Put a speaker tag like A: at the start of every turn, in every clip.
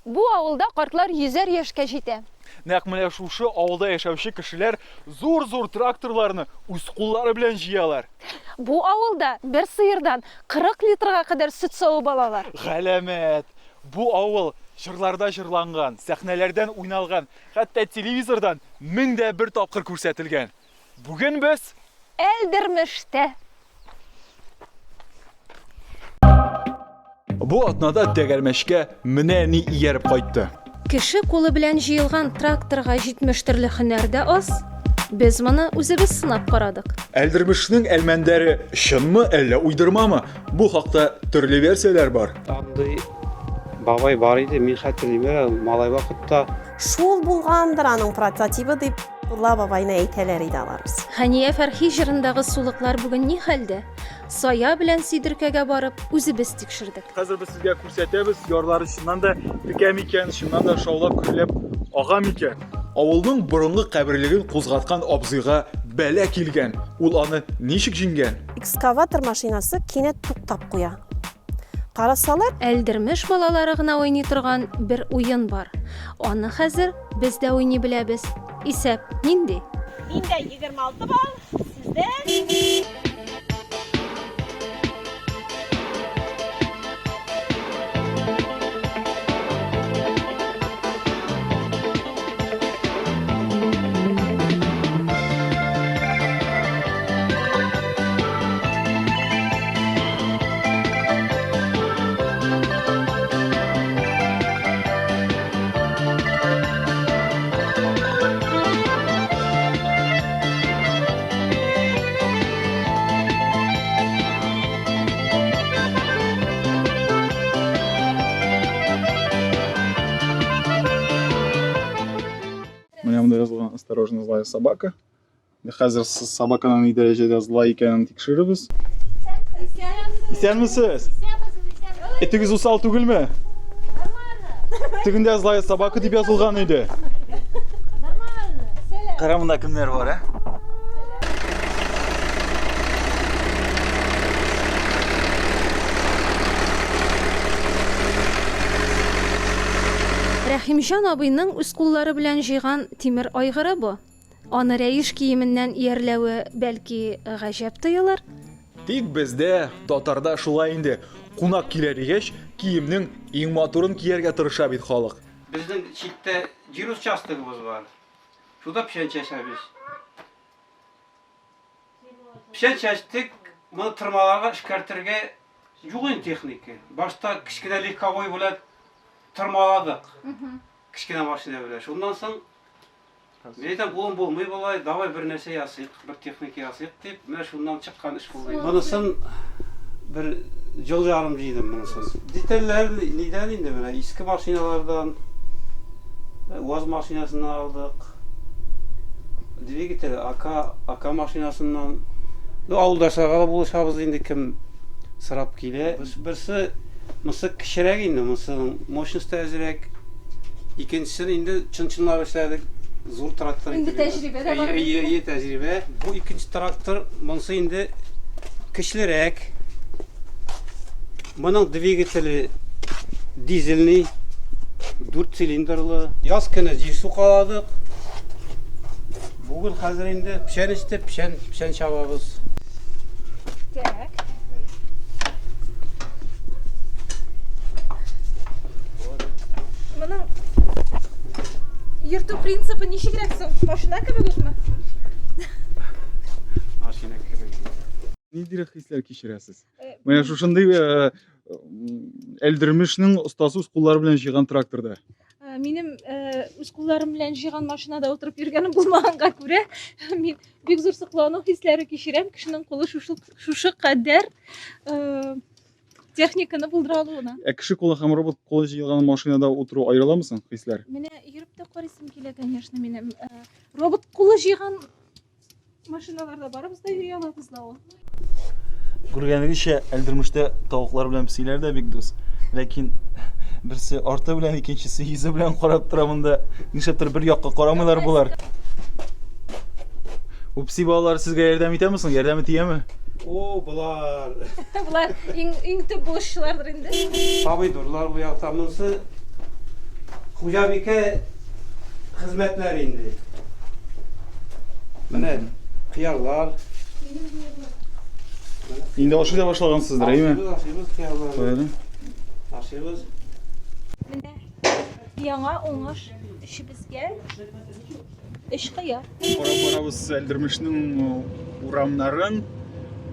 A: Bu avılda kartlar 100'er yaşka җитә.
B: Нәкъ менә шушы авылда яшәүче кешеләр зур-зур тракторларны үз куллары белән җыялар.
A: Bu авылда бер сыердан 40 литрга кадәр сөт савып алалар.
B: Галәмәт! Бу авыл җырларда җырланган, сәхнәләрдән уйналган, хәтта телевизордан 1001 тапкыр күрсәтелгән. Бүген без
A: Әлдермештә.
B: бу атнада тәгәрмәчкә менә ни ияреп кайтты.
A: Кеше кулы белән җыелган тракторга 70 төрле һөнәр дә аз. Без моны үзебез сынап карадык.
B: Әлдермешнең әлмәндәре чынмы, әллә уйдырмамы? Бу хакта төрле версияләр бар.
C: Андый бабай бар иде, мин хәтерлим, малай вакытта.
D: Шул булгандыр аның прототипы дип Улла бабайны әйтәләр иде аларбыз.
A: Хәния Фәрхи җырындагы сулыклар бүген ни хәлдә? Сая белән Сидеркәгә барып, үзебез тикшердек.
B: Хәзер без сезгә күрсәтәбез, ярлары чыннан да текәм икән, чыннан да шаулап күләп агам икән. Авылның борынгы каберлеген кузгаткан абзыйга бәла килгән. Ул аны ничек җиңгән?
D: Экскаватор машинасы кинәт туктап куя. Карасалар,
A: Әлдермеш балалары гына уйный торган бер уен бар. Аны хәзер без дә уйный беләбез. Исәп нинди?
D: миндә 26 бар, сездә
B: Менә монда язылган осторожно злая собака. Хәзер собаканың ни дәрәҗәдә злай икәнен тикшеребез. Исәнмесез? Этегез усал түгелме? Тегендә злая собака дип язылган иде. Кара монда кемнәр бар, а?
A: Рәхимҗан абыйның үз куллары белән җыйган тимер айгыры бу. Аны рәиш киеменнән иярләве бәлки гаҗәп тоелыр.
B: Тик бездә, татарда шулай инде. Кунак килә дигәч, киемнең иң матурын кияргә тырыша бит халык.
C: Безнең читтә җир участогыбыз бар. Шуда печән чәчәбез. Печән чәчтек, моны тырмаларга эшкәртергә юк инде техника. Башта кичкенә легковой белән тырмаладык. Кичкенә машина белән. Шуннан соң мен әйтәм, булым булмый булай, давай бер нәрсә ясыйк, бер техника ясыйк дип, менә шуннан чыккан эш булды. Монысын бер жыл ярым җыйдым монысын. Детальләр нидән инде менә иске машиналардан, УАЗ машинасынан алдык. Двигатель АК машинасыннан. Авылдашларга булышабыз инде кем сырап килә. Берсе мысы кичерәк инде, мысы мощности әзрәк. Икенчесе инде чын-чынлап эшләдек. Зур трактор.
A: Инде тәҗрибәдә бар.
C: Тәҗрибә. Бу икенче трактор, монысы инде кичлерәк. Моның двигателе дизельный, 4 цилиндрлы. Яз көне җир сукаладык. Бүген хәзер инде печән истеп, печән чабабыз.
A: Моның йөртү принципы ничегрәк соң? Машина кебек үкме?
C: Машина кебек.
B: Нидер хисләр кичерәсез? Менә шушындый Әлдермешнең остасы үз куллары белән җыйган тракторда.
A: Минем үз кулларым белән җыйган машинада утырып йөргәнем булмаганга күрә, мин бик зур соклану хисләре кичерәм. Кешенең кулы шушы кадәр техниканы булдыра алуына.
B: Кеше кулы һәм робот кулы җыелган машинада утыру аерыламы соң хисләр?
A: Менә йөреп тә карыйсым килә, конечно, минем робот кулы җыйган машиналарда барыбыз да йөри алабыз да ул.
B: Күргәнегезчә, Әлдермештә тавыклар белән песиләр дә бик дус. Ләкин берсе арты белән, икенчесе йөзе белән карап тора монда. Нишләптер бер якка карамыйлар булар. Бу песи балалар сезгә ярдәм итәме соң? Ярдәме тияме?
C: О, булар.
A: Булар иң төп булышчылардыр инде.
C: Помидорлар бу якта, монысы Hujabike hizmetler indi. Mene kıyarlar.
B: Endi oshida boshlagansizlar, aymi?
C: Aşırız kıyarlar.
B: Qo'yadi.
C: Aşırız.
A: Менә яңа уңыш эшебезгә эш кыя.
B: Карап барабыз Әлдермешнең урамнарын.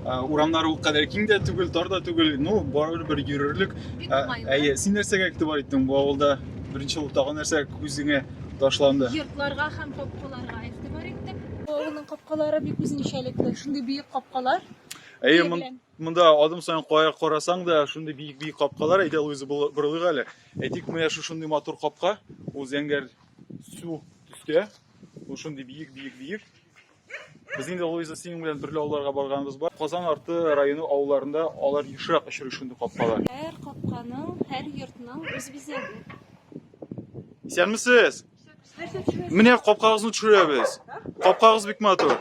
B: Урамнары ул кадәр киң дә түгел, тар да түгел. Ну, барыбер бер йөрерлек.
A: Бик уңайлы.
B: Әйе, син нәрсәгә игътибар иттең бу авылда? Беренче ул тагы нәрсә күзеңә ташланды?
A: Йортларга һәм капкаларга игътибар иттек. Авылның капкалары бик үзенчәлекле, шундый биек капкалар.
B: Әйе,
A: Белән.
B: монда адым саен кая карасаң да шундый биек капкалар, әйдә Луиза борылык әле. Әйтик, менә шундый матур капка, ул зәңгәр су төстә. Ул шундый биек. Без инде Луиза синең белән төрле авылларга барганбыз бар. Казан арты районы авылларында алар ешрак очрый шундый капкалар.
A: Һәр капканың, һәр йортның үз бизәге.
B: Исәнмесез? Менә капкагызны төшерәбез. Капкагыз бик матур.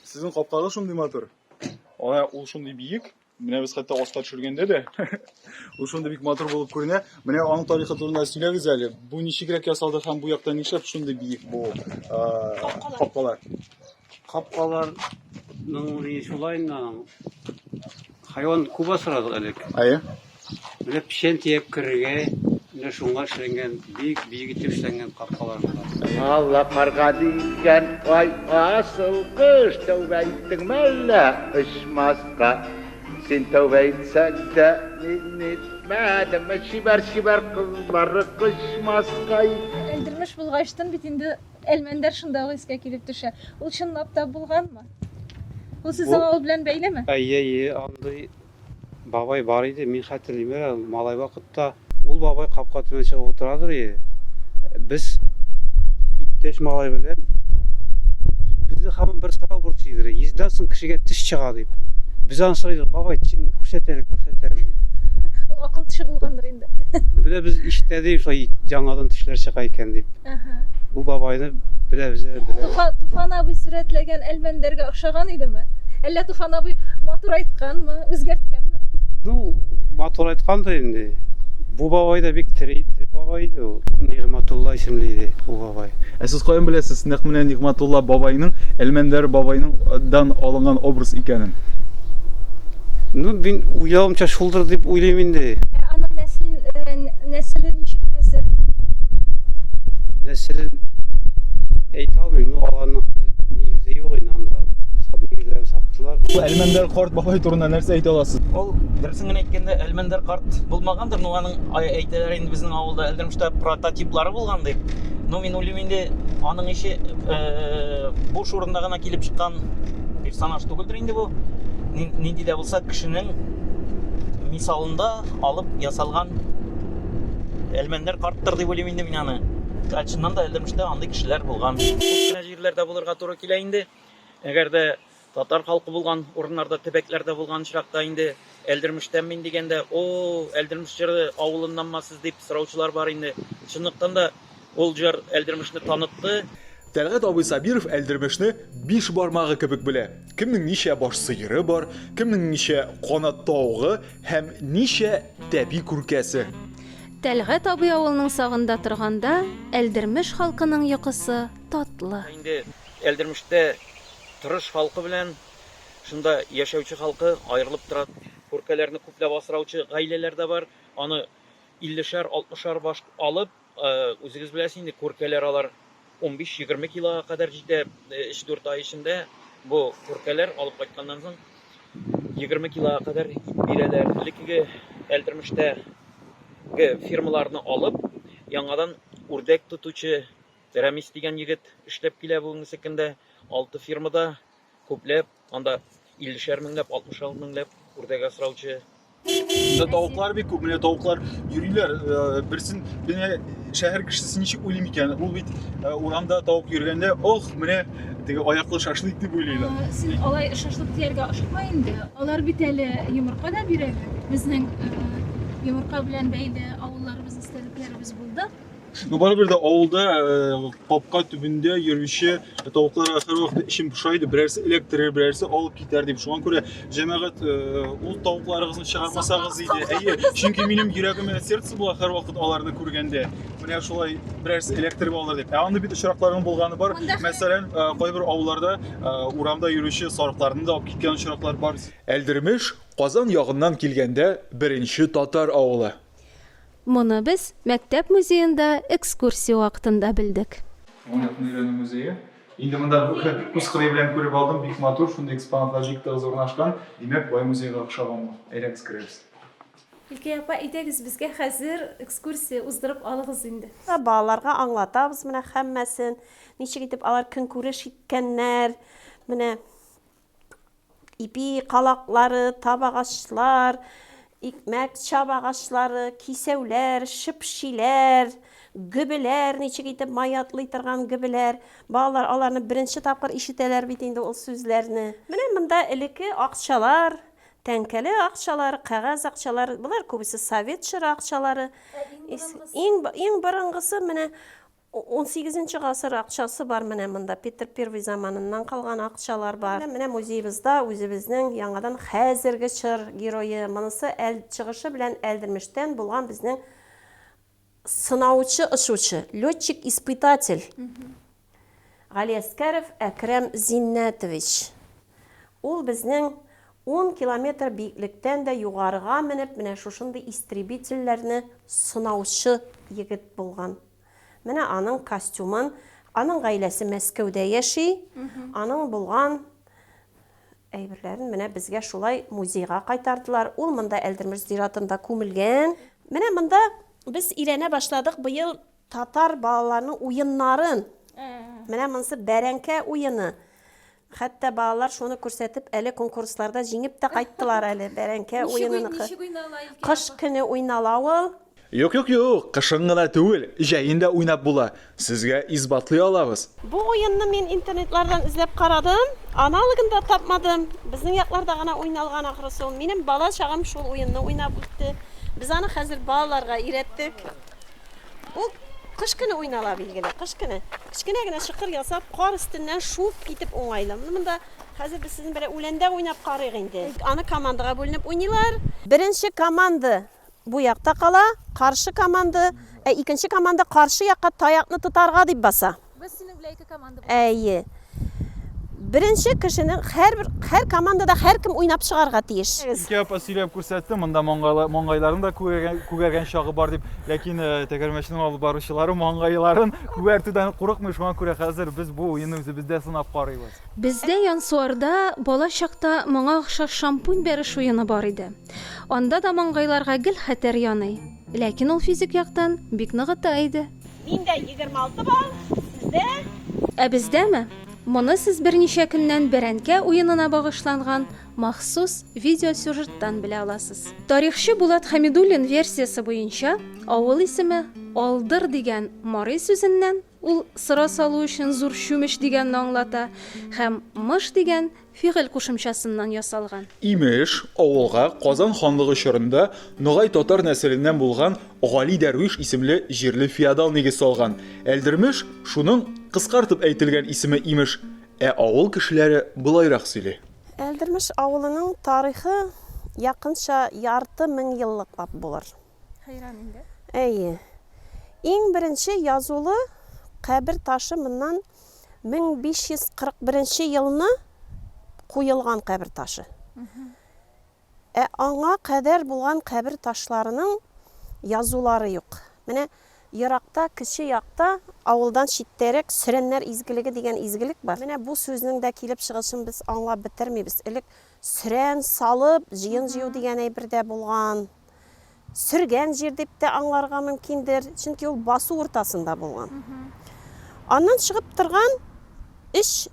B: Сезнең капкагыз шундый матур. Ул шундый биек. Менә без хәтта аска төшергәндә дә ул шундый бик матур булып күренә. Менә аның тарихы турында сөйләгез әле. Бу ничегрәк ясалды һәм бу якта нишләп шундый биек бу капкалар?
C: Капкаларның шулайнан хайван күп асрадык элек.
B: Әйе.
C: Менә печән тиеп кирергә, менә шуңа эшләнгән бик итеп эшләнгән капкалар булар.
E: Allah karga diken vay asıl kış tövbe ettin melle ışmazka sen tövbe etsen de nitmedim şiber kızları kışmazka
A: Әлдермеш булгачтан бит инде Әлмәндәр шунда искә килеп төшә. Ул чынлап та булганмы? Ул сезнең авыл белән бәйлеме?
C: Әйе, андый бабай бар иде, мин хәтерлим, малай вакытта ул бабай капка төбенә чыгып утырадыр иде. Без иптәш малай белән безне һаман бер сорау борчыйдыр. Йөздән соң кешегә теш чыга дип. Без аны сорыйдык, бабай тишеңне күрсәтәлек дип.
A: Ул акыл теше булгандыр инде.
C: Белә без ишетәдек шулай яңадан тешләр чыга икән дип. Ул бабайны беләбез әле.
A: Туфан абый сүрәтләгән Әлмәндәргә охшаган идеме? Әллә Туфан абый матур айтканмы, үзгәрткәнме?
C: Ну, матур айткандыр инде. Бу бабай да бик тире бабай иде ул. Нигъмәтулла исемле иде ул бабай.
B: Сез каян беләсез, нәкъ менә Нигъмәтулла бабайның Әлмәндәр бабайның алынган образ икәнен?
C: Ну, мин уйлавымча шулдыр дип уйлыйм инде.
A: Аның нәселе ничек хәзер?
C: Нәселен әйтә алмыйм, ну аларның нигезе юк инде анда. Нигезләрен саттылар.
B: Бу Әлмәндәр карт бабай турында нәрсә әйтә аласыз?
F: Ол дөресен генә әйткәндә Әлмәндәр карт булмагандыр, но аның әйтәләр инде безнең авылда Әлдермештә прототиплары булган дип. Но мин уйлыйм инде аның ише буш урында гына килеп чыккан персонаж түгелдер инде бу. Нинди дә булса кешенең мисалында алып ясалган Әлмәндәр карттыр дип уйлыйм инде мин аны. Чыннан да Әлдермештә андый кешеләр булган. Күп җирләрдә булырга туры килә инде. Әгәр дә татар халкы булган урыннарда, төбәкләрдә булган чакта инде Әлдермештән мин дигәндә, Әлдермеш җыры авылыннанмы сез дип сораучылар бар инде. Чынлыктан да ул җыр Әлдермешне танытты.
B: Тәлгать абый Сабиров Әлдермешне 5 бармагы кебек белә. Кемнең ничә баш сыеры бар, кемнең ничә канат тавыгы һәм ничә тәби күркәсе.
G: Тәлгать абый авылның сагында торганда, Әлдермеш халкының йокысы татлы.
F: Инде Әлдермештә тырыш халкы белән шунда яшәүче халкы аерылып тора. Күркәләрне күпләп асраучы гаиләләр дә бар. Аны 50-шәр, 60-шар баш алып, үзегез беләсез инде күркәләр алар 15-20 килога кадәр җитә 3-4 ай эчендә. Бу күркәләр алып кайтканнан соң 20 килога кадәр бирәләр. Элекке Әлдермештәге фирмаларны алып, яңадан үрдәк тотучы Рамис дигән егет эшләп килә бүгенге көндә. 6 фирмада күпләп, анда 50-шәр меңләп, 60 меңләп үрдәк асраучы.
B: Монда тавыклар бик күп, менә тавыклар йөриләр. Берсен менә шәһәр кешесе ничек уйлый микән? Ул бит урамда тавык йөргәндә, менә теге аяклы шашлык дип уйлыйлар.
A: Син алай шашлык тияргә ашыкма инде. Алар бит әле йомырка да бирәләр. Безнең йомырка белән бәйле авылларыбыз истәлекләребез булды.
B: Ну барыбер да авылда капка төбендә йөрүче тавыкларга һәрвакыт ишем пошайды, берәрсе электрер, берәрсе алып китәр дип. Шуңа күрә җәмәгать ул тавыкларыгызны чыгармасагыз иде. Әйе, чөнки минем йөрәгемә сердце була һәрвакыт аларны күргәндә. Менә шулай берәрсе электр алыр дип. Аны бит очракларның булганы бар. Мәсәлән, кайбер авылларда урамда йөрүче сарыкларны да алып киткән очраклар бар. Әлдермеш Казан ягыннан килгәндә беренче татар авылы.
G: Моны без мәктәп музеенда экскурсия вакытында белдек.
B: Монетный район музее. Инде монда күз кыры белән күреп алдым, бик матур, шундый экспонатлар җыйктыгыз урнашкан. Димәк, бай музейга охшаган. Әйдәгез керәбез.
A: Илкәй апа, әйдәгез безгә хәзер экскурсия уздырып алыгыз инде.
D: Балаларга аңлатабыз менә һәммәсен. Ничек итеп алар көнкүреш иткәннәр. Менә ипи калаклары, табагачлар, икмәк чабагачлары, кисәүләр, шипшиләр, гөбеләр, ничек итеп маятлый торган гөбеләр. Балалар аларны беренче тапкыр ишетәләр бит инде ул сүзләрне. Менә монда элекке акчалар, тәңкәле акчалар, кәгазь акчалар, булар күбесе совет чоры акчалары. Иң борынгысы менә 18-нче гасыр акчасы бар менә монда. Петр I заманыннан калган акчалар бар. Менә музейыбызда үзебезнең яңадан хәзерге чор герое, монысы чыгышы белән Әлдермештән булган безнең сынаучы ышучы, летчик-испытатель. Галиәскәров Әкрәм Зиннәтович. Ул безнең 10 километр биеклектән дә югарыга менеп, менә шушындый истребительләрне сынаучы егет булган. Менә аның костюмын, аның гаиләсе Мәскәүдә яши, аның булган әйберләрен менә безгә шулай музейга кайтардылар. Ул монда Әлдермеш зиратында күмелгән. Менә монда без өйрәнә башладык быел татар балаларының уеннарын. Менә монысы бәрәнкә уены. Хәтта балалар шуны күрсәтеп, әле конкурсларда җиңеп тә кайттылар әле бәрәнкә уенын. Кыш көне уйнала ул.
B: Юк, кышын гына түгел, җәендә уйнап була. Сезгә избатлый алабыз.
D: Бу уенны мин интернетлардан эзләп карадым, аналогын да тапмадым. Безнең якларда гына уйналган ахрысы ул. Минем бала чагым шул уенны уйнап үтте. Без аны хәзер балаларга өйрәттек. Ул кыш көне уйнала билгеле, кыш көне. Кичкенә генә шыкыр ясап, кар өстеннән шуып китеп уңайлы. Монда хәзер без сезнең белән үләндә уйнап карыйк инде. Аны командага бүленеп уйныйлар. Беренче команда бу якта кала, каршы команда, икенче команда каршы якка таякны тотарга дип баса.
A: Без синең белән ике команда бар.
D: Әйе. Беренче кешенең һәр командада һәркем уйнап чыгарга тиеш.
B: Илкәй апа сөйләп күрсәтте, монда маңгайларын да күгәргән чагы бар дип, ләкин тәгәрмәчнең алып баручылары маңгайларын күгәртүдән курыкмый, шуңа күрә хәзер без бу уенны үзебездә сынап карыйбыз.
G: Бездә Янсуарда бала чакта моңа охшаш шампунь бәреш уены бар иде. Анда да маңгайларга гел хәтер яный. Ләкин ул физик яктан бик ныгыта иде.
D: Миндә 26 бал, сездә?
G: Ә бездәме? Моны сез берничә көннән бәрәнкә уенына багышланган махсус видеосюжеттан белә аласыз. Тарихчы Булат Хәмидуллин версиясе буенча, авыл исеме Алдыр дигән марый сүзеннән, ул сыра салу өчен зур чүмеч дигәнне аңлата, һәм мыш дигән фигыль кушымчасыннан ясалган.
B: Имеш, авылга Казан ханлыгы чорында Ногай татар нәселеннән булган Гали Дәрвиш исемле җирле феодал нигез салган. Әлдермеш шуның кыскартып әйтелгән исеме имеш, авыл кешеләре булайрак сөйли.
D: Әлдермеш авылының тарихы якынча ярты мең еллыклап булыр.
A: Хайран инде.
D: Әйе. Иң беренче язулы кабер ташы моннан 1541 елны куелган кабер ташы. Аңа кадәр булган кабер ташларының язулары юк. Менә еракта, кече якта, авылдан читтәрәк Сөрәннәр изгелеге дигән изгелек бар. Менә бу сүзнең дә килеп чыгышын без аңлап битермибез. Элек Сөрән салып, җыен җыю дигән әйбердә булган. Сөргән җир дип тә аңларга мөмкиндер, чөнки ул басу уртасында булган. Аннан чыгып торган иш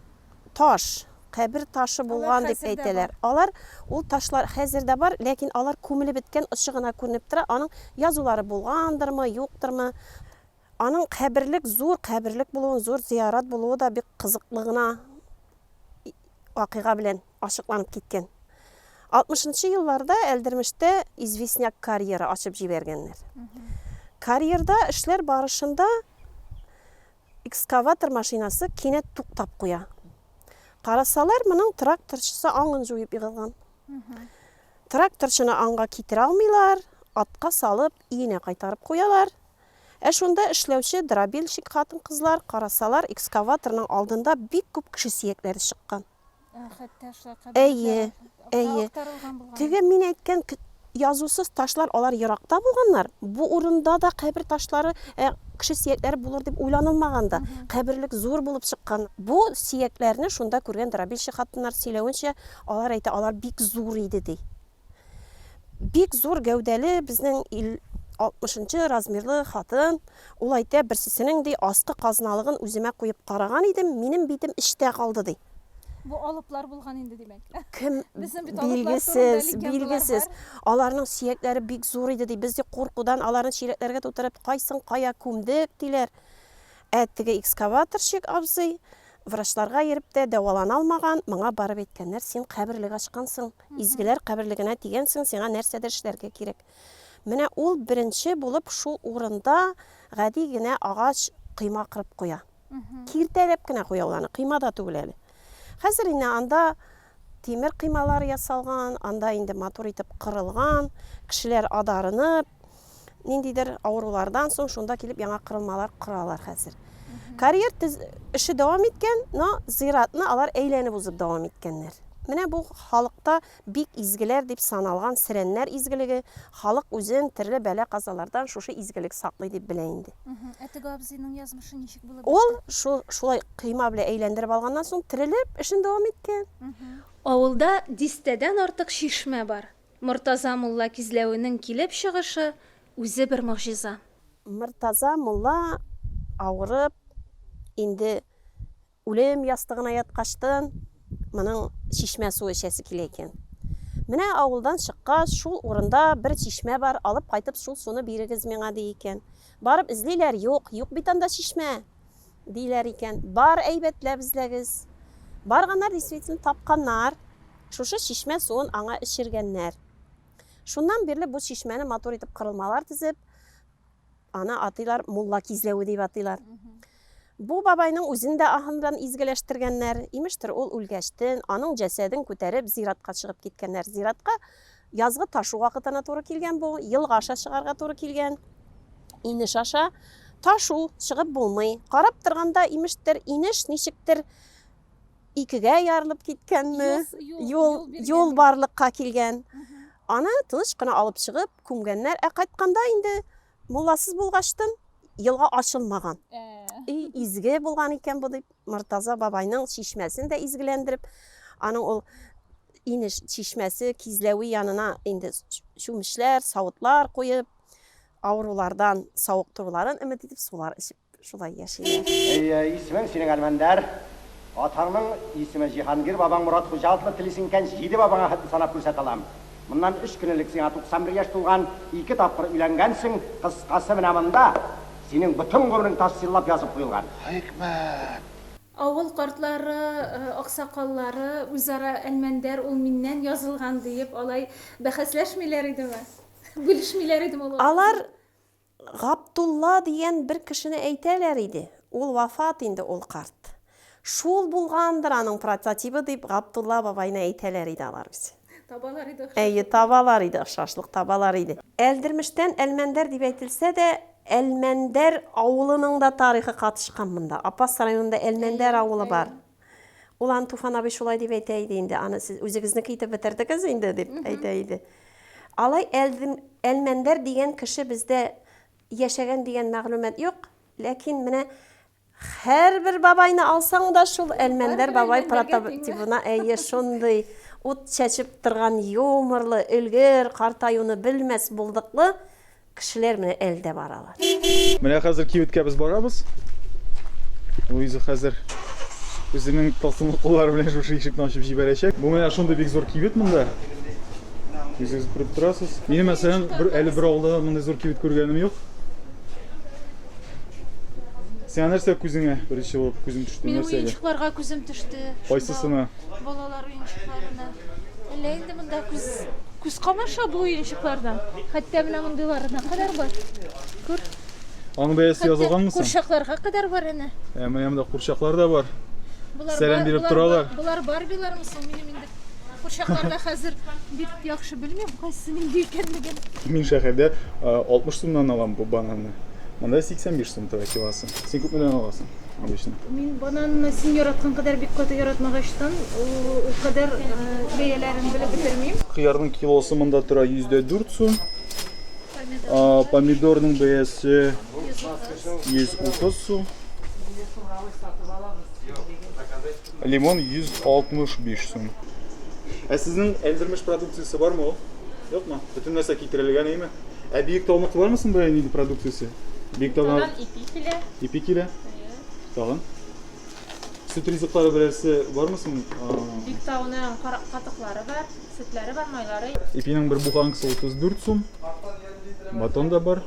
D: таш, кабер ташы булган дип әйтәләр. Алар ул ташлар хәзердә бар, ләкин алар күмелеп беткән ышыгына күренеп тора. Аның язулары булгандырмы, юктырмы? Аның зур каберлек булуы, зур зиярат булуы да бик кызыклыгына вакыйга белән ачыкланып киткән. 60-нчы елларда Әлдермештә известняк карьера ачып җибәргәннәр. Карьерда эшләр барышында экскаватор машинасы кинәт туктап куя. Карасалар, моның тракторчысы аңын жуеп егылган. Тракторчыны аңга китерә алмыйлар, атка салып, иенә кайтарып куялар. Шунда эшләүче дробильщик хатын-кызлар карасалар, экскаваторның алдында бик күп кеше сөякләре чыккан. Әйе. Теге мин әйткән язусыз ташлар алар еракта булганнар. Бу урында да кабер ташлары, кеше сөякләре булыр дип уйланылмаганда, каберлек зур булып чыккан. Бу сөякләрне шунда күргән дробильщик хатыннар сөйләвенчә, алар әйтә, алар бик зур иде ди. Бик зур гәүдәле безнең 60-нчы размерлы хатын, ул әйтә, берсесенең ди асты казналыгын үземә куеп караган идем, минем битем эчтә калды ди.
A: Бу алыплар булган инде димәк.
D: Кем билгесез. Аларның сөякләре бик зур иде ди. Без дә куркудан аларны чиләкләргә тутырып, кайсын кая күмдек диләр. Теге экскаваторщик абзый врачларга йөреп тә дәвалана алмаган, моңа барып әйткәннәр, син каберлек ачкансың, изгеләр каберлегенә тигәнсең, сиңа нәрсәдер эшләргә кирәк. Менә ул беренче булып шул урында гади генә агач кыйма кырып куя. Киртәләп кенә куя уларны, кыйма да түгел әле. Хәзер инде анда тимер кыймалар ясалган, анда инде матур итеп кырылган, кешеләр адарынып, ниндидер авырулардан соң шунда килеп яңа кырылмалар кыралар хәзер. Карьер эше дәвам иткән, но зиратны алар әйләнеп узып дәвам иткәннәр. Менә бу халыкта бик изгеләр дип саналган сирәннәр изгелеге, халык үзен төрле бәла казалардан шушы изгелек саклый дип белә инде.
A: Теге абзыйның язмышы ничек булып?
D: Ул шулай кыйма белән әйләндереп алганнан соң терелеп эшен дәвам иткән.
G: Авылда 10-тәдән артык шишмә бар. Мортаза мулла кизләвенең килеп чыгышы үзе бер могҗиза.
D: Мортаза мулла авырып инде үлем ястыгына яткаштан моның шишмә суы эчәсе килә икән. Менә авылдан чыккач, шул урында бер чишмә бар, алып кайтып шул суны бирегез миңа ди икән. Барып излиләр, юк бит анда шишмә диләр икән. Бар әйбәтләп эзләгез. Барганнар действительно тапканнар. Шушы шишмә суын аңа эчергәннәр. Шуннан бирле бу шишмәне матур итеп кырылмалар тизеп, аны атыйлар мулла кизләве дип атыйлар. Бу бабайның үзен дә ахындан изгеләштергәннәр. Имештер, ул үлгәчтен аның җәсәден күтәреп зиратка чыгып киткәннәр. Зиратка язгы ташу вакытына туры килгән бу, елга аша чыгарга туры килгән. Инеш аша ташу чыгып булмый. Карап торганда имештер, инеш ничектер икегә ярылып киткәнме? Юл барлыкка килгән. Аны тыныч кына алып чыгып күмгәннәр. Кайтканда инде мулласыз булгачтын елга ачылмаган. Изге булган икән бу дип Мортаза бабайның шишмәсен дә изгеләндереп, аның ул инеш шишмәсе кизләве янына инде шүмешләр, савытлар куеп, авырулардан сауыктыруларын өмет итеп сулар ичеп шулай яшиләр.
H: Исемең синең Әлмәндәр. Атаңның исеме Җиһангир, бабаң Мурат Хуҗа атлы телисең икән, 7 бабаңа хәтле санап күрсәтә алам. Моннан 3 көнлек сиңа 91 яшь тулган, 2 тапкыр өйләнгәнсең, кыскасы менә монда синең бөтен гомерең тасдиллап язып куелган.
E: Хикмәт.
A: Авыл картлары, аксакаллары үзара Әлмәндәр ул миннән язылган дип алай бәхәсләшмиләр идеме? Бүлешмиләр идеме алар?
D: Алар Габдулла дигән бер кешене әйтәләр иде. Ул вафат инде ул карт. Шул булгандыр аның прототипы дип Габдулла бабайны әйтәләр иде алар без.
A: Табалар иде.
D: Табалар иде, шашлык табалар иде. Әлдермештән Әлмәндәр дип әйтелсә дә, Әлмәндәр авылының да тарихы катышкан монда. Апас районында Әлмәндәр авылы бар. Ул аны Туфан абый шулай дип әйтә иде инде. Аны сез үзегезне итеп бетердегез инде дип әйтә иде. Алай Әлмәндәр дигән кеше бездә яшәгән дигән мәгълүмат юк, ләкин менә һәрбер бабайны алсаң да шул Әлмәндәр бабай прототипына шундый ут чәчеп торган юморлы, өлгер, картаюны белмәс булдыклы кешеләр менә әлдә баралар.
B: Менә хәзер кибеткә без барабыз. Үзе хәзер үзенең тылсымлы куллары белән шушы ишекне ачып җибәрәчәк. Бу менә шундый бик зур кибет монда. Үзегез күреп торасыз. Минем мәсәлән әле бер авылда мондый зур кибет күргәнем юк. Син нәрсә күзеңә беренче булып күзең төште
A: Минем
B: нәрсәгә?
A: уенчыкларга күзем төште.
B: Кайсысына?
A: Балалар уенчыкларына. Әллә инде монда күз камаша бу уенчыклардан. Хәтта менә мондыйларына кадәр бар. Күр.
B: Аның бәясе язылганмы соң?
A: Курчакларга кадәр бар әнә.
B: Менә курчаклар да бар.
A: Булар
B: Сәлам
A: бар-
B: биреп
A: булар
B: торалар.
A: бар- Булар Барбилармы соң минем инде. Курчакларда хәзер бик яхшы белмим, кайсы нинди икәнлеген.
B: Мин шәһәрдә 60 сумнан алам бу бананны. Монда 85 сум тора килосы. Син күпмедән аласың? Обычно.
A: Мин бананны син яраткан кадәр бик каты яратмагачтан, ул кадәр бәяләрен белеп бетермим.
B: Хыярның килосы монда тора 104 сум. Помидорның бәясе 130 сум. Лимон 165 сум. Сезнең элдермеш продукциясе бармы ул? Юкмы? Бөтен нәрсә китерелгән әйме? Биек талмаклы бармы соң бу нинди продукциясе? Биек талмак ипи килә. Тагын. Süt ризыклары берәрсе бармы соң?
A: Бик тауның катыклары бар, сөтләре бар, майлары.
B: Ипинең бер буханкасы 34 сум. Батон да бар.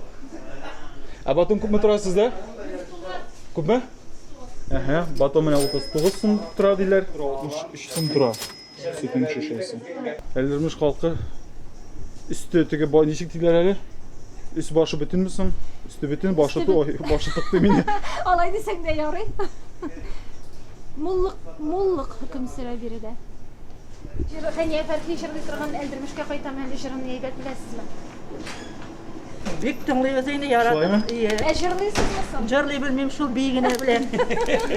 B: Батон күпме тора сездә? Күпме? Батон менә 39 сум тора диләр. 63 сум тора. Sütün şişesi. Eldirmiş halkı. Üstü tüge nişik diler hele. Üst başı bütün müsün? Üstü bütün başı tıktı mini.
A: Алай дисәң дә ярый. Муллык хөкем сөрә биредә. Хәния фәрхи җырлый торган элдермешкә кайтам әле җырын әйбәт беләсезме?
I: Бик тыңлыйбыз инде
B: Шулаймы?
I: яратып.
A: Җырлыйсызмы соң?
I: Җырлый белмим шул бигенә белән.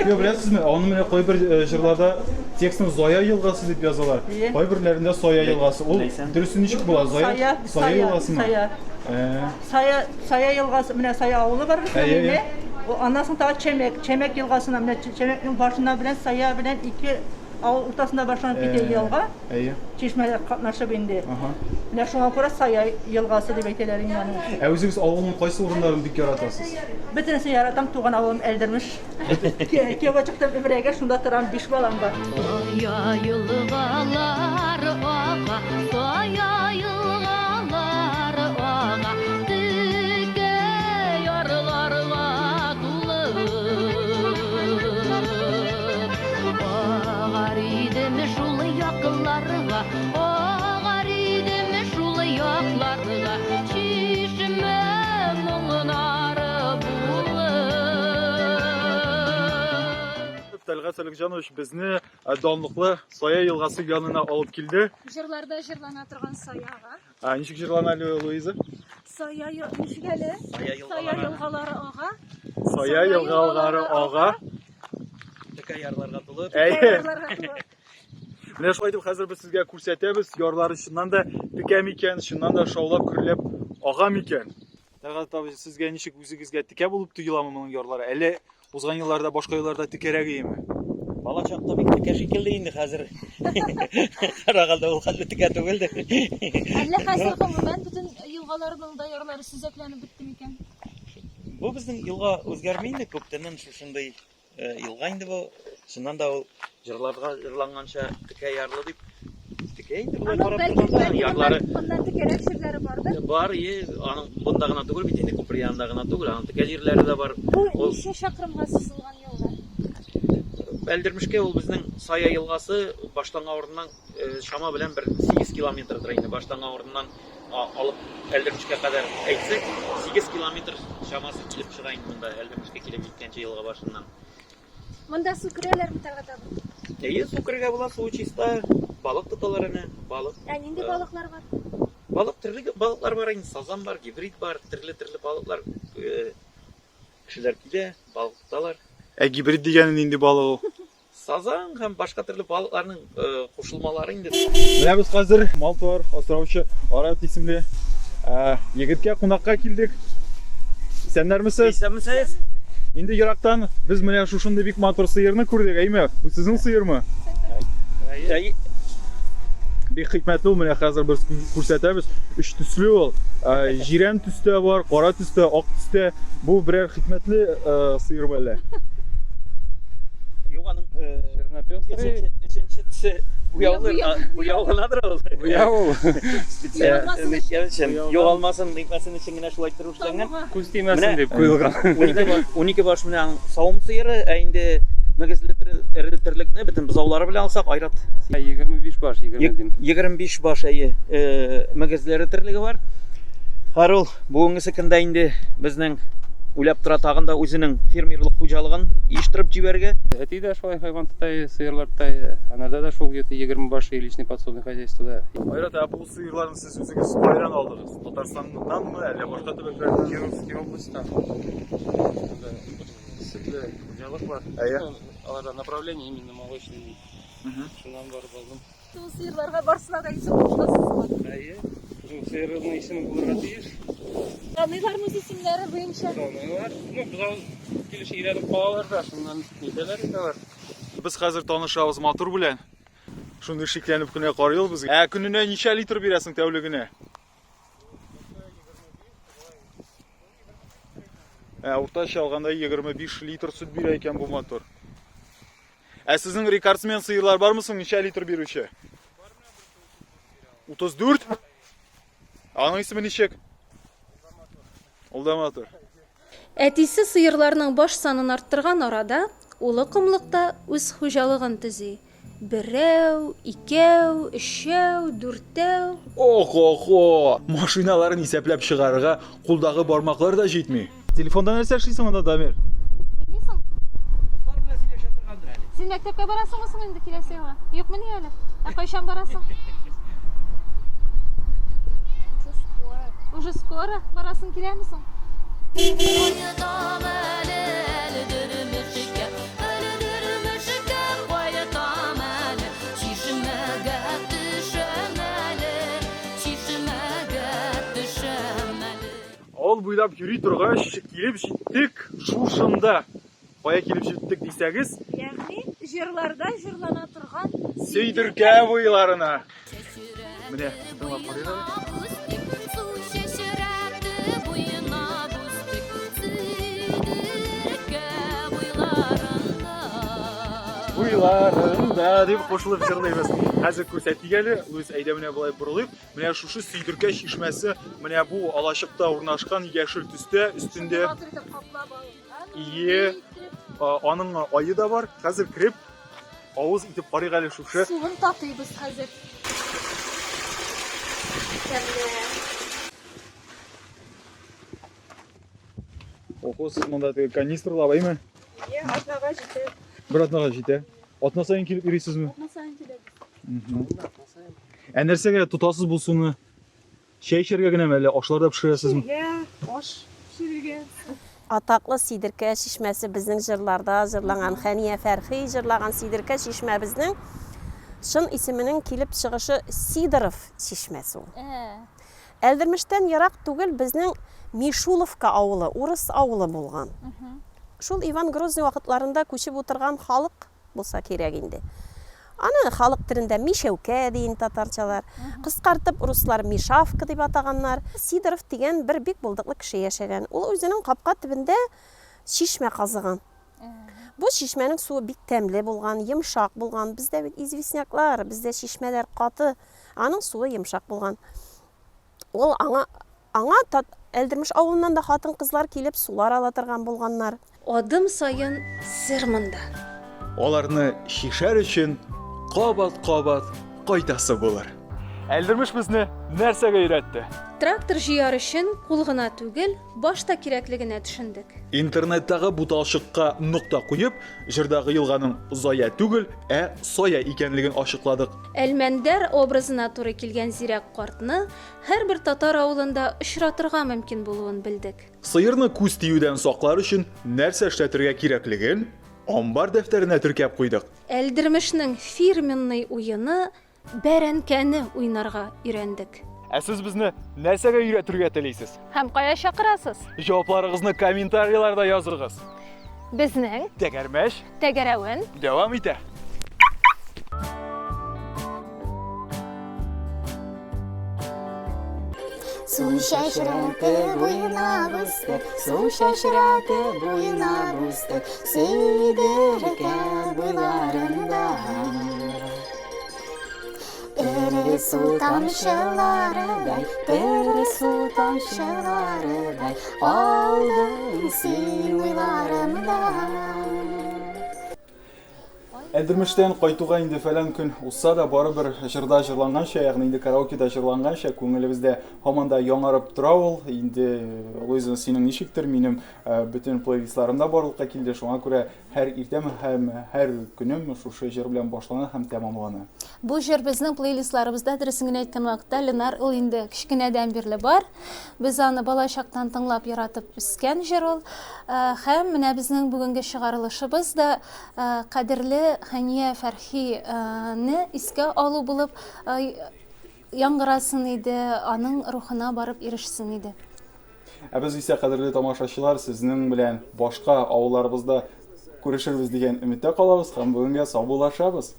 B: Yok bilesizmi? Onun менә кайбер җырларда текстны Зоя елгасы дип язалар. Кайберләрендә Соя елгасы. Ул дөресен ничек була? Соя елгасымы?
I: Сая елгасы, менә Сая авылы бар бит инде. Аннан соң тагы Чәмәк елгасына, менә Чәмәкнең башында белән Сая белән ике авыл уртасында башланып китә елга. Чишмәләр катнашып инде. Менә шуңа күрә Сая елгасы дип әйтәләр инде аны.
B: Үзегез авылның кайсы урыннарын бик яратасыз?
I: Бөтенесе яратам, туган авылым Элдермеш. Кияүгә чыктым Ибрәгә, шунда торам 5 балам бар.
J: Soya yılgalar ağa, soya yılgalar ağa, tüke yarlarla dolu. Ağar idim şul yaklarga, ağar idim şul yaklarga, çişme muğnarı
B: Talgat Salikjanovic безне данлыклы Соя елгасы янына алып килде.
A: Җырларда җырлана торган Саяга.
B: Ничек җырлана әле Луиза?
A: Сая ничек әле? Сая елгалары ага.
B: Соя елгалары ага.
F: Текә ярларга тулы.
B: Менә шулай дип хәзер без сезгә күрсәтәбез. Ярлары чыннан да текә микән, чыннан да шаулап күрләп ага микән. Талгат абый, сезгә ничек үзегезгә текә булып тоеламы моның ярлары? Әле узган елларда башка елларда текәрәк иеме?
F: Бала чакта бик текә шикелле инде хәзер. Карагалда ул хәлле текә түгел дә.
A: Әллә хәзер гомумән бөтен елгаларның да ярлары сүзәкләнеп бетте микән?
F: Бу безнең елга үзгәрми инде күптәннән шушындай елга инде бу. Шуннан да ул җырларга җырланганча текә ярлы дип текә инде булай карап торганда ярлары
A: Моннан текәрәк җирләре бардыр.
F: бар, аның бунда гына түгел бит инде күпер янында гына түгел, аның текә җирләре дә бар.
A: Бу ничә чакрымга сузылган елга?
F: Элдермешкә ул безнең Сая елгасы башланган урыннан шама белән бер 8 километрдыр инде. Башланган урыннан алып Элдермешкә кадәр әйтсәк, 8 километр шамасы килеп чыга инде монда Элдермешкә килеп җиткәнче елга башыннан.
A: Монда су керәләрме Талгат абый?
F: Су кергә була, су чиста, балык тоталар әнә, балык.
A: Нинди балыклар бар?
F: Балык төрле балыклар бар инде, сазан бар, гибрид бар, төрле балыклар. Кешеләр килә, балык тоталар.
B: Гибрид дигән нинди балык ул?
F: Сазан һәм башка төрле балыкларның кушылмалары инде.
B: Менә без хәзер Малтуар островчы Арат исемле егеткә кунакка килдек. Исәннәрмесез?
F: Исәнмесез?
B: Инде ерактан без менә шушындый бик матур сыерны күрдек, әйме? Бу сезнең сыермы? Бик хикмәтле ул, менә хәзер без күрсәтәбез. 3 төсле ул. Җирән төстә бар, кара төстә, ак төстә. Бу берәр хикмәтле сыер бәлә.
F: Юк, аның өченче төсе буяуланадыр ул.
B: Буяу.
F: Югалмасын, икмәсен өчен генә шулай тырыштырган.
B: Күз тимәсен дип куелган.
F: 12 баш менә савым сыеры, инде Мәгезлетерлекне бөтен бозаулары белән алсак айрат.
K: 25 баш, 20 дим.
F: 25 баш мәгезләре терлеге бар. Харул бүгенге көндә инде безнең уйлап тора тагын да үзенең фермерлык хуҗалыгын иштиреп җибәргә.
K: Әти дә шулай хайван тотай, сыерлар тотай. Анарда да шул где-то 20 баш личный подсобный хозяйствода.
B: Айрат, бу сыерларны сез үзегез кайдан алдыгыз? Татарстаннанмы, әллә башка төбәкләрдән?
K: Кировский областьтан. Сөтле хуҗалык бар. Аларда направление именно молочный. Шуннан барып алдым.
A: Шул сыерларга барсына да исем кушасызмы?
K: Сыерларның исеме булырга тиеш.
A: Таныйлармы исемнәре буенча?
K: Таныйлар. Бозау килеш өйрәнеп калалар да, шуннан нитәләр инде.
B: Без хәзер танышабыз матур белән. Шундый шикләнеп кенә карыйбыз безгә. Көненә ничә литр бирәсең тәүлегенә? Уртача алганда 25 литр сөт бирә икән бу мотор. Сезнең рекордсмен сыерлар бармы соң ничә литр бирүче? 34? Аның исеме ничек? Ул да мотор.
G: Әтисе сыерларның баш санын арттырган арада, улы кымлыкта үз хуҗалыгын төзи. 1, 2, 3, 4.
B: Охо! Машиналарын исәпләп чыгарырга кулдагы бармаклар да җитми. Телефонда нәрсә эшлисең анда, Дамир?
A: Уйныйсың? Кызлар белән сөйләшә торгандыр әле. Син мәктәпкә барасыңмы соң инде киләсе елга? Юкмы ни әле? Кайчан барасың? Уже скоро барасың киләме соң?
B: Авыл буйлап йөри торгач, килеп җиттек шушында. Кая килеп җиттек дисәгез?
A: Ягъни җырларда җырлана торган
B: Сөйдеркә буйларына. Менә, тыңлап карыйгыз. Буйларында дип кушылып җырлыйбыз. Хәзер күрсәтик әле, Луис әйдә менә булай бурылыйк. Менә шушы Сөйдеркә чишмәсе, менә бу алачыкта урнашкан яшел төстә, өстендә аның айы да бар. Хәзер кирип авыз итеп карыйк әле шушы.
A: Суын татыйбыз хәзер.
B: Охос, монда канистр лабаймы?
A: Атнага җитә.
B: Бер атнага җитә. Атна сайын килеп йөрисезме?
A: Атна сайын киләбез.
B: Нәрсәгә тотасыз бу суны? Чәй эчәргә генәме әллә ашлар да пешерәсезме?
A: Аш пешерергә.
D: Атаклы Сидеркә чишмәсе безнең җырларда җырланган Хәния Фәрхи җырлаган Сидеркә чишмә безнең шын исеменең килеп чыгышы Сидоров чишмәсе ул. Әлдермештән ярак түгел безнең Мишуловка авылы, урыс авылы булган. Шул Иван Грозный вакытларында күчеп утырган халык булса кирәк инде. Аны халык телендә Мишәүкә дигән татарчалар, кыскартып руслар Мишавка дип атаганнар. Сидоров дигән бер бик булдыклы кеше яшәгән. Ул үзенең капка төбендә чишмә казыган. Бу чишмәнең суы бик тәмле булган, йомшак булган. Бездә бит известняклар, бездә чишмәләр каты, аның суы йомшак булган. Ул аңа Әлдермеш авылыннан да хатын-кызлар килеп сулар ала торган булганнар.
G: Адым сайын сер монда.
B: Аларны шишәр өчен кабат-кабат кайтасы булыр. Әлдермеш безне нәрсәгә өйрәтте?
G: Трактор җыяр өчен кул гына түгел, башта кирәклегенә төшендек.
B: Интернеттагы буталчыкка нокта куеп, җырдагы елганың зая түгел, сая икәнлеген ачыкладык.
G: Әлмәндәр образына туры килгән зирәк картны һәрбер татар авылында очратырга мөмкин булуын белдек.
B: Сыерны күз тиюдән саклар өчен нәрсә эшләтергә кирәклеген амбар дәфтәренә теркәп куйдык.
G: Әлдермешнең фирменный уены бәрәнкәне уйнарга өйрәндек.
B: Сез безне нәрсәгә өйрәтергә телисез?
A: Һәм кая чакырасыз?
B: Җавапларыгызны комментарийларда языгыз.
A: Безнең
B: Тәгәрмәч
A: тәгәрәвен
B: дәвам итә.
L: Су шашыраты буена бустык, су шашыраты буена бустык, Сөйдеркә буйларында. Тере су тамчыларыдай, тере су тамчыларыдай, алдың син уйларымда.
B: Элдермештән кайтуга инде фәлән көн узса да барыбер җырда җырланганча, ягъни инде караокеда җырланганча күңелебездә һаман да яңарып тора ул. Инде Луиза, синең ничектер, минем бөтен плейлистларымда барлыкка килде. Шуңа күрә һәр иртәм һәм һәр көнем шушы җыр белән башлана һәм тәмамлана.
G: Бу җыр безнең плейлистларыбызда, дөресен генә әйткән вакытта, Ленар ул инде кечкенәдән бирле бар. Без аны балачактан тыңлап яратып үскән җыр ул. Һәм менә безнең бүгенге чыгарылышыбыз да кадерле Хәния Фәрхине искә алу булып яңгырасын иде, аның рухына барып ирешсен иде.
B: Ә без исә, кадерле тамашачылар, сезнең белән башка авылларыбызда күрешербез дигән өметтә калабыз һәм бүгенгә сау булашабыз.